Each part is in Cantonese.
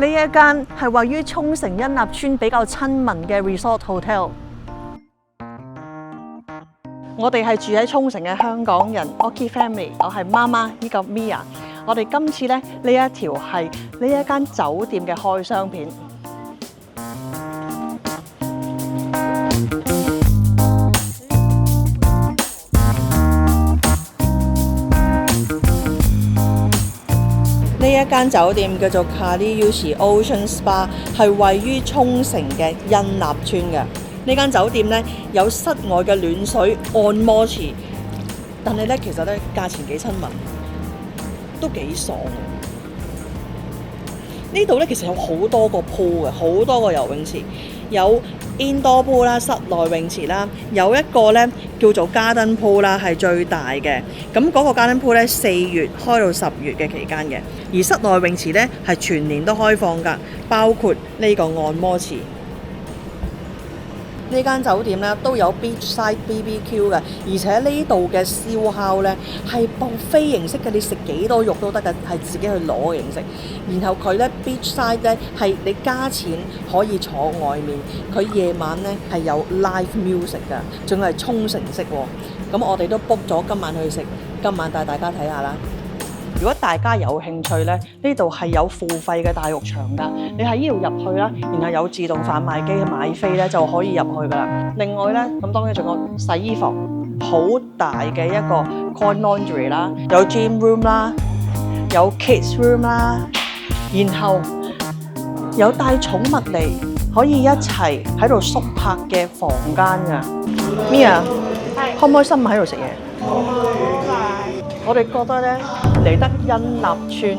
呢一間係位於沖繩恩納村比較親民嘅 resort hotel。我哋係住喺沖繩嘅香港人 Oki Family， 我係媽媽，呢個 Mia。我哋今次咧呢一條係呢一間酒店嘅開箱片。呢一間酒店叫做 Kariushi Ocean Spa， 係位於沖繩嘅恩納村嘅。呢間酒店咧有室外嘅暖水按摩池，但係咧其實咧價錢幾親民，都幾爽。呢度咧其實有好多個 pool 嘅，好多個游泳池，有 indoor pool 啦，室內泳池啦，有一個咧叫做 garden pool 啦，係最大嘅。咁嗰個 garden pool 咧4月開到10月嘅期間嘅，而室內泳池咧係全年都開放㗎，包括呢個按摩池。呢間酒店咧都有 beachside BBQ 嘅，而且呢度嘅燒烤咧係buffet形式嘅，你食幾多肉都得嘅，係自己去攞嘅形式。然後佢咧 beachside 咧係你加錢可以坐外面，佢夜晚咧係有 live music 㗎，仲係沖繩式喎。咁我哋都 book 咗今晚去食，今晚帶大家睇下啦。如果大家有興趣咧，呢度係有付費嘅大浴場㗎，你喺呢度入去啦，然後有自動販賣機買飛咧就可以入去㗎啦。另外咧，咁當然仲有洗衣房，好大嘅一個 coin laundry 啦，有 gym room 啦，有 kids room 啦，然後有帶寵物嚟可以一齊喺度宿泊嘅房間㗎。Mia，開唔開心喺度食嘢？我哋覺得咧嚟得恩納村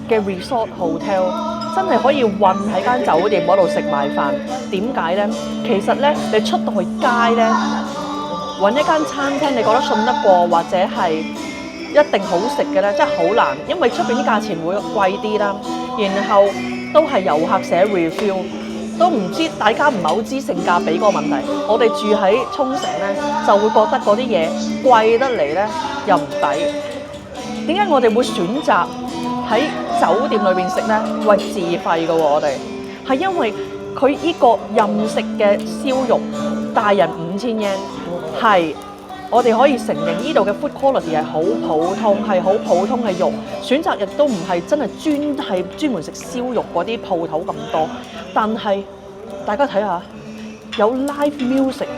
嘅 resort hotel 真係可以混喺間酒店嗰度食埋飯。點解咧？其實咧，你出到去街咧，揾一間餐廳你覺得信得過或者係一定好食嘅咧，真係好難，因為出邊啲價錢會貴啲啦。然後都係遊客寫 review， 都唔知大家唔係好知性價比嗰個問題。我哋住喺沖繩咧，就會覺得嗰啲嘢貴得嚟咧又唔抵。點解我哋會選擇喺酒店裏邊食呢？喂，自費嘅喎，我哋係因為佢呢個任食嘅燒肉，大人5000 yen， 係我哋可以承認呢度嘅 food quality 係好普通，係好普通嘅肉，選擇亦都唔係真係專門食燒肉嗰啲鋪頭咁多。但係大家睇下，有 live music，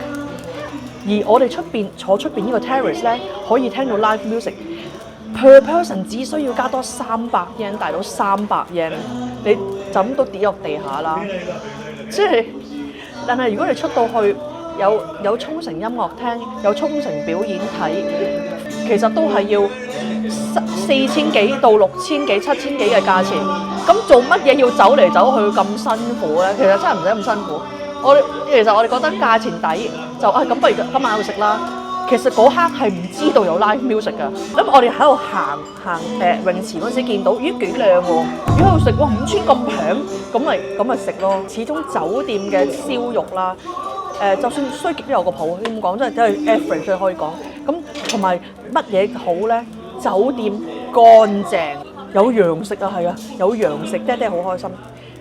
而我哋坐出邊呢個 terrace 咧，可以聽到 live music。Per person 只需要加多300 yen， 大到300 yen， 你就咁都跌落地下啦。即係，但係如果你出到去有沖繩音樂廳，有沖繩表演睇，其實都係要4000幾到6000幾、7000幾嘅價錢。咁做乜嘢要走嚟走去咁辛苦咧？其實真係唔使咁辛苦。其實我哋覺得價錢抵，就咁不如今晚去食啦。其實嗰刻係唔知道有 live music 㗎，咁我哋喺度行泳池嗰陣時見到，咦幾靚喎！咦喺度食喎，5000咁平，咁咪食咯。始終酒店嘅燒肉啦，就算衰極都有個譜，咁講真係真係 average 可以講。咁同埋乜嘢好咧？酒店乾淨，有羊食啊，係啊，有羊食，爹哋好開心。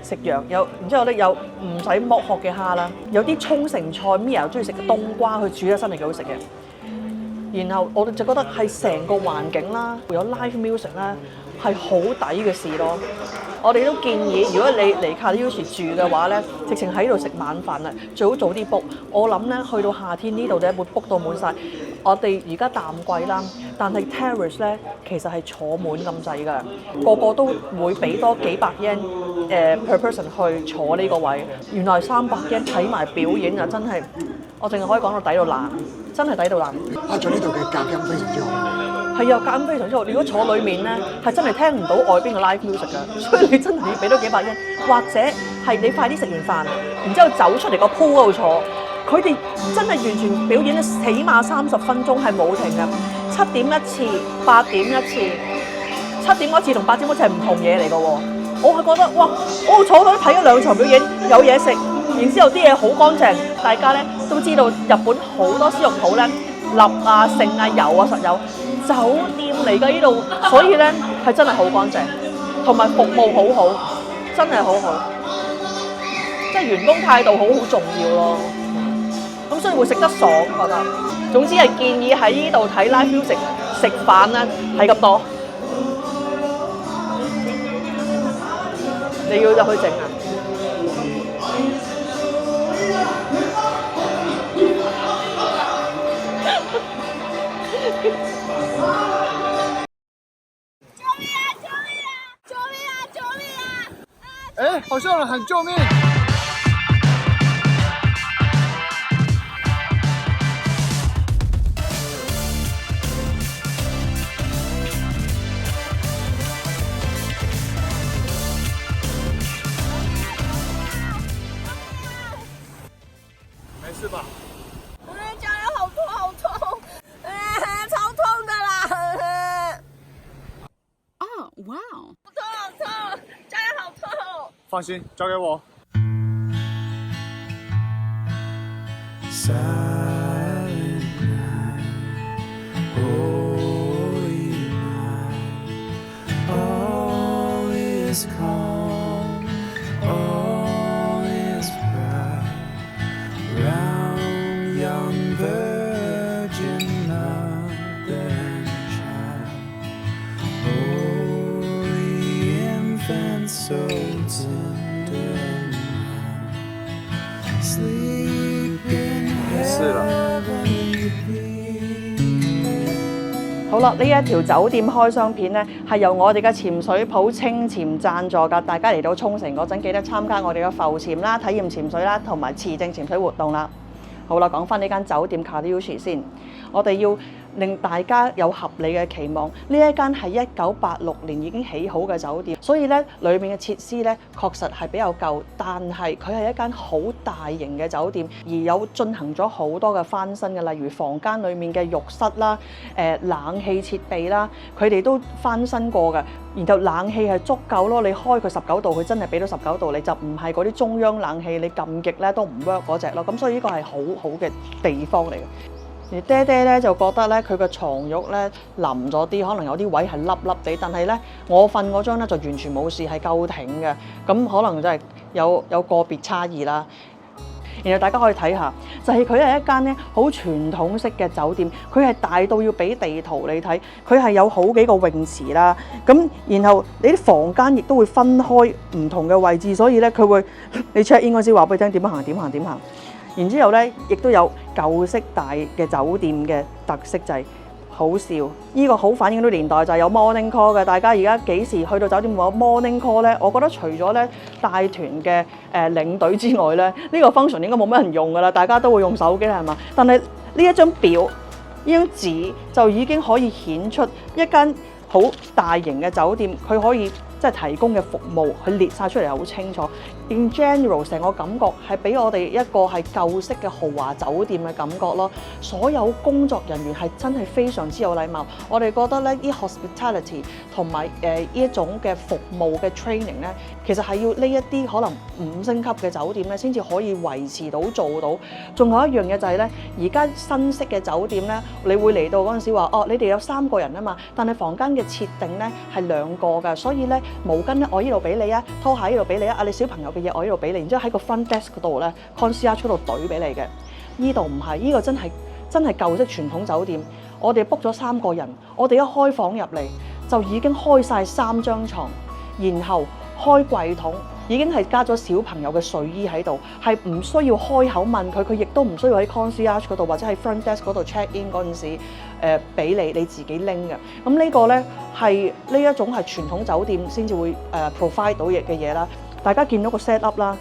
食羊有，然之後咧有唔使剝殼嘅蝦啦，有啲沖繩菜 Mia 又中意食嘅冬瓜，佢煮咗身係幾好食嘅。然後我哋就覺得係成個環境啦，有 live music 啦，係好抵嘅事咯。我哋都建議，如果你嚟 Kariushi 住嘅話咧，直情喺度食晚飯啦，最好早啲 book。我諗咧，去到夏天呢度咧會 book 到滿晒。我哋而家淡季啦，但係 terrace 咧其實係坐滿咁滯㗎，個個都會俾多幾百 yen per person 去坐呢個位。原來300 yen 睇埋表演啊，真係我淨係可以講到抵到爛，真係抵到爛。咗呢度嘅隔音非常之好。係啊，隔音非常之好。如果坐裡面咧，係真係聽唔到外邊嘅 live music 㗎，所以你真係要俾多幾百 yen，或者係你快啲食完飯，然之後走出嚟個 pool 嗰度坐。佢哋真係完全表演咧，起碼30分鐘係冇停嘅，7點一次，8點一次，7點一次同8點一次係唔同嘢嚟嘅喎。我係覺得哇，我坐到睇咗2場表演，有嘢食，然之後啲嘢好乾淨。大家咧都知道日本好多燒肉鋪咧，立啊、剩啊、油啊實有，酒店嚟㗎呢度，所以咧係真係好乾淨，同埋服務好好。真係好好，即係員工態度好重要咯。咁所以會食得爽，覺得。總之係建議喺呢度睇 live music 食飯咧係咁多。你要入去整啊？哎，好像有人喊救命！没事吧？我的脚也好痛好痛，超痛的啦！Oh, wow. 好痛好痛，脚也好痛。放心，交给我。 Silent night, holy night, all is calm, all is bright, round young virgin mother and child, holy infant so tender and mild, sleep in 是了。 好啦，呢一條酒店開箱片呢，係由我哋嘅潛水鋪清潛贊助㗎。大家嚟到沖繩嗰陣，記得參加我哋嘅浮潛啦、體驗潛水啦，同埋持證潛水活動啦。好啦，講翻呢間酒店 Kariushi 先，我哋要令大家有合理嘅期望。呢一間係1986年已經起好嘅酒店，所以咧裏面嘅設施咧確實係比較舊，但係佢係一間好大型嘅酒店，而有進行咗好多嘅翻新嘅，例如房間裡面嘅浴室啦、冷氣設備啦，佢哋都翻新過嘅。然後冷氣係足夠咯，你開佢19度，佢真係俾到19度，你就唔係嗰啲中央冷氣，你撳極咧都唔 work 嗰隻咯。咁所以呢個係好好嘅地方嚟嘅。而爹爹咧就覺得咧佢個床褥咧腍咗啲，可能有啲位係凹凹地，但係咧我瞓嗰張咧就完全冇事，係夠挺嘅。咁可能就係有個別差異啦。然後大家可以睇下，就係佢係一間咧好傳統式嘅酒店，佢係大到要俾地圖你睇，佢係有好幾個泳池啦。咁然後你啲房間亦都會分開唔同嘅位置，所以咧佢會你 check in 嗰時話俾你聽點樣行點行點行。然之後咧，亦都有舊式大嘅酒店嘅特色，就係好笑。呢個好反映到年代，就係有 morning call 嘅。大家而家幾時去到酒店會有 morning call 咧？我覺得除咗咧帶團嘅領隊之外咧，呢個 function 應該冇乜人用㗎啦。大家都會用手機係嘛？但係呢一張表、呢張紙就已經可以顯出一間好大型嘅酒店，佢可以即係提供嘅服務，佢列晒出嚟好清楚。In general， 成個感覺係俾我哋一個係舊式嘅豪華酒店嘅感覺咯。所有工作人員係真係非常之有禮貌。我哋覺得咧，呢 hospitality 同埋呢一種嘅服務嘅 training 咧，其實係要呢一啲可能5星級嘅酒店咧，先至可以維持到做到。仲有一樣嘢就係咧，而家新式嘅酒店咧，你會嚟到嗰陣時話，哦，你哋有3個人啊嘛，但係房間嘅設定咧係2個㗎，所以咧毛巾咧我呢度俾你啊，拖鞋呢度俾你啊，你小朋友嘅嘢我呢度俾你，然之後喺個 front desk 嗰度咧 concierge 嗰度懟俾你嘅。呢度唔係，呢個真係舊式傳統酒店。我哋 book 咗3個人，我哋一開房入嚟就已經開晒3張床，然後開櫃桶，已經係加咗小朋友嘅睡衣喺度，係唔需要開口問佢，佢亦都唔需要喺 concierge 嗰度或者喺 front desk 嗰度 check in 嗰陣時俾你自己拎嘅。咁呢個咧係呢一種係傳統酒店先至會provide 到嘅嘢啦。大家見到個 set up 啦，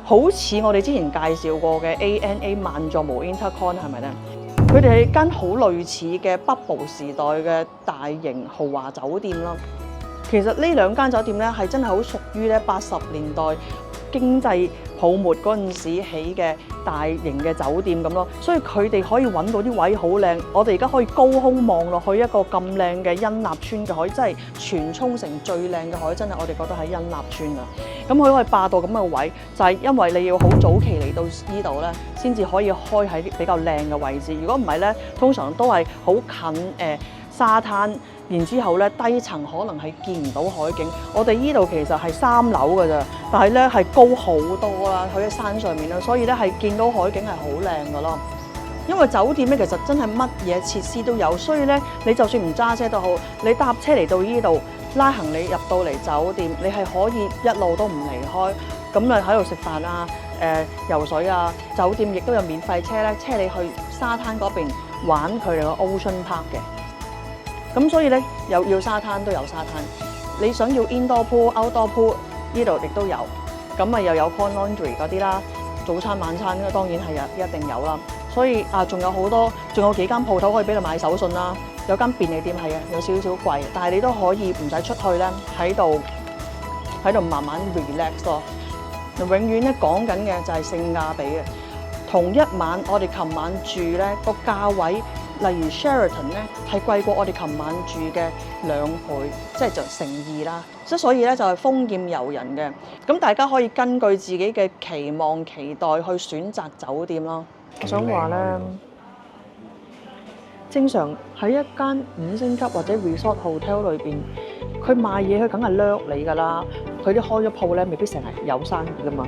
好似我哋之前介紹過嘅 ANA 萬座毛 Intercon 係咪咧？佢哋係間好類似嘅 bubble 時代嘅大型豪華酒店啦。其實呢2間酒店咧係真係好屬於咧80年代經濟泡沫嗰陣時起嘅大型嘅酒店咁咯，所以佢哋可以揾到啲位好靚。我哋而家可以高空望落去一個咁靚嘅恩納村嘅海，真係全沖繩最靚嘅海，真係我哋覺得喺恩納村啊。咁佢可以霸到咁嘅位，就係因為你要好早期嚟到呢度咧，先至可以開喺比較靚嘅位置。如果唔係咧，通常都係好近沙灘然之後咧低層可能係見唔到海景。我哋依度其實係3樓㗎咋，但係咧係高好多啦，佢喺山上面啦，所以咧係見到海景係好靚㗎咯。因為酒店咧其實真係乜嘢設施都有，所以咧你就算唔揸車都好，你搭車嚟到依度拉行李入到嚟酒店，你係可以一路都唔離開，咁啊喺度食飯啊、游水啊，酒店亦都有免費車咧，車你去沙灘嗰邊玩佢哋個 Ocean Park 嘅。咁所以咧要沙灘都有沙灘，你想要 Indoor Pool、Outdoor Pool 呢度亦都有，咁啊又有 Coin Laundry 嗰啲啦，早餐晚餐當然係一定有啦。所以仲有好多，仲有幾間鋪頭可以俾你買手信啦。有間便利店係有少少貴，但係你都可以唔使出去咧，喺度慢慢 relax 咯。永遠咧講緊嘅就係性價比嘅。同一晚我哋琴晚住咧個價位，例如 Sheraton 咧係貴過我哋琴晚住嘅2倍，即係就乘2啦。所以咧就係豐儉由人嘅。咁大家可以根據自己嘅期望期待去選擇酒店咯。我想話咧，正常喺一間5星級或者 resort hotel 裏邊，佢賣嘢佢梗係掠你㗎啦。佢啲開咗鋪咧，未必成日有生意㗎嘛。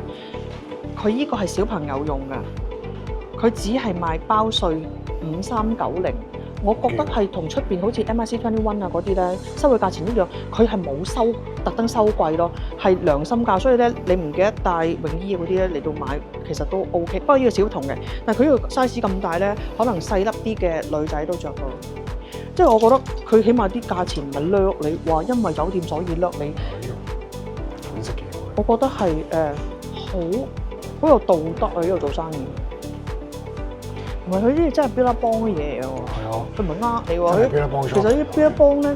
佢依個係小朋友用㗎，佢只係賣包稅5390。我覺得係同出邊好似 MIC21啊嗰啲咧收嘅價錢一樣，佢係冇收特登收貴咯，係良心價。所以咧，你唔記得帶泳衣嗰啲咧嚟到買，其實都 OK。不過呢個小童嘅，但係佢呢個 size 咁大咧，可能細粒啲嘅女仔都着到。即係我覺得佢起碼啲價錢唔係掠你，話因為酒店所以掠你。點食嘢？我覺得係好有道德啊！呢度做生意。唔係佢啲真係 Billabong 嘅嘢喎，係啊，佢唔係呃你喎。其實呢 Billabong 咧，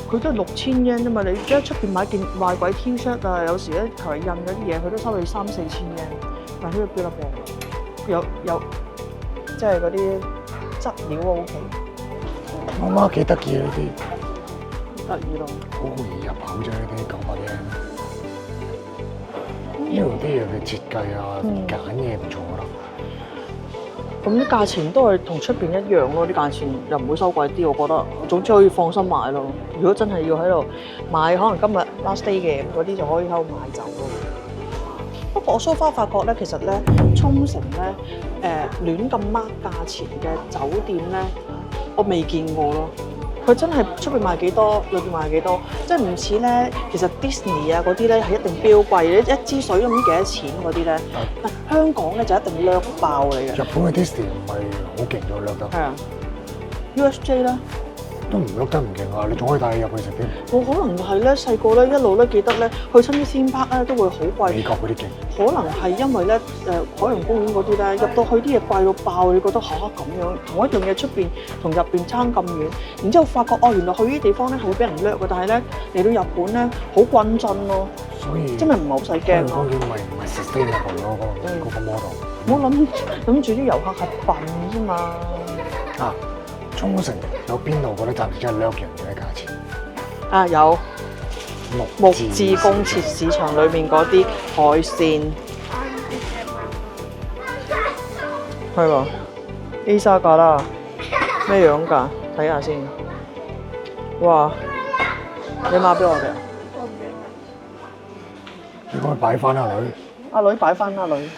佢都係6000 yen 啫嘛。你而家出邊買件壞鬼 T-shirt 啊，有時咧求其印嗰啲嘢，佢都收你3-4千 yen。但係呢個 Billabong 有即係嗰啲質料都 OK。我媽幾得意啊！呢啲得意咯，好易入口啫，呢啲900 yen。呢度啲嘢嘅設計啊，揀嘢唔錯啦。咁啲價錢都係同出邊一樣咯，啲價錢又唔會收貴啲，我覺得。總之可以放心買咯。如果真係要喺度買，可能今日 last day 嘅嗰啲就可以喺度買走咯。不過我 so far 發覺咧，其實咧沖繩咧亂咁 mark 價錢嘅酒店咧，我未見過咯。佢真係出邊賣幾多，裏邊賣幾多，即係唔似咧。其實 Disney 啊嗰啲咧係一定標貴，你一支水咁幾多錢嗰啲咧。但香港咧就一定掠爆你嘅。日本嘅 Disney 唔係好勁咗掠得。係啊 ，USJ 咧都唔掠得唔勁啊！你仲可以帶佢入去食添。我可能係咧細個咧一路咧記得咧去親啲 theme park咧都會好貴。美國嗰啲勁。可能係因為咧海洋公園嗰啲咧入到去啲嘢貴到爆，你覺得嚇咁樣同一樣嘢出邊同入邊差咁遠，然之後發覺原來去呢啲地方咧係會俾人掠嘅，但係咧嚟到日本咧好均真咯，所以真係唔係好使驚。海洋公園唔係 sustainable 咯，嗰個 model。唔好諗住啲遊客係笨啫嘛。沖繩有邊度覺得暫時真係掠人嘅價錢？有木字公設市場裏面嗰啲海鮮，係喎 A 沙架啦，咩樣㗎？睇下先。哇！你買俾我哋？你幫佢擺翻阿女。阿女擺翻阿女。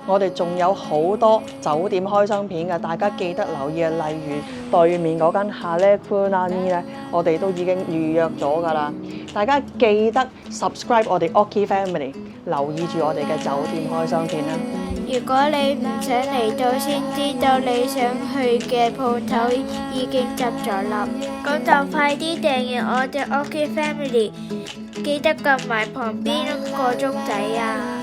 我哋仲有好多酒店開箱片嘅，大家記得留意啊！例如對面嗰間 Halekulani 咧，我哋都已經預約咗㗎啦。大家記得 subscribe 我哋 Oki Family， 留意住我哋嘅酒店開箱片啦。如果你唔想嚟到先知道你想去嘅鋪頭已經執咗笠，咁就快啲訂閱我哋 Oki Family， 記得撳埋旁邊個鐘仔啊！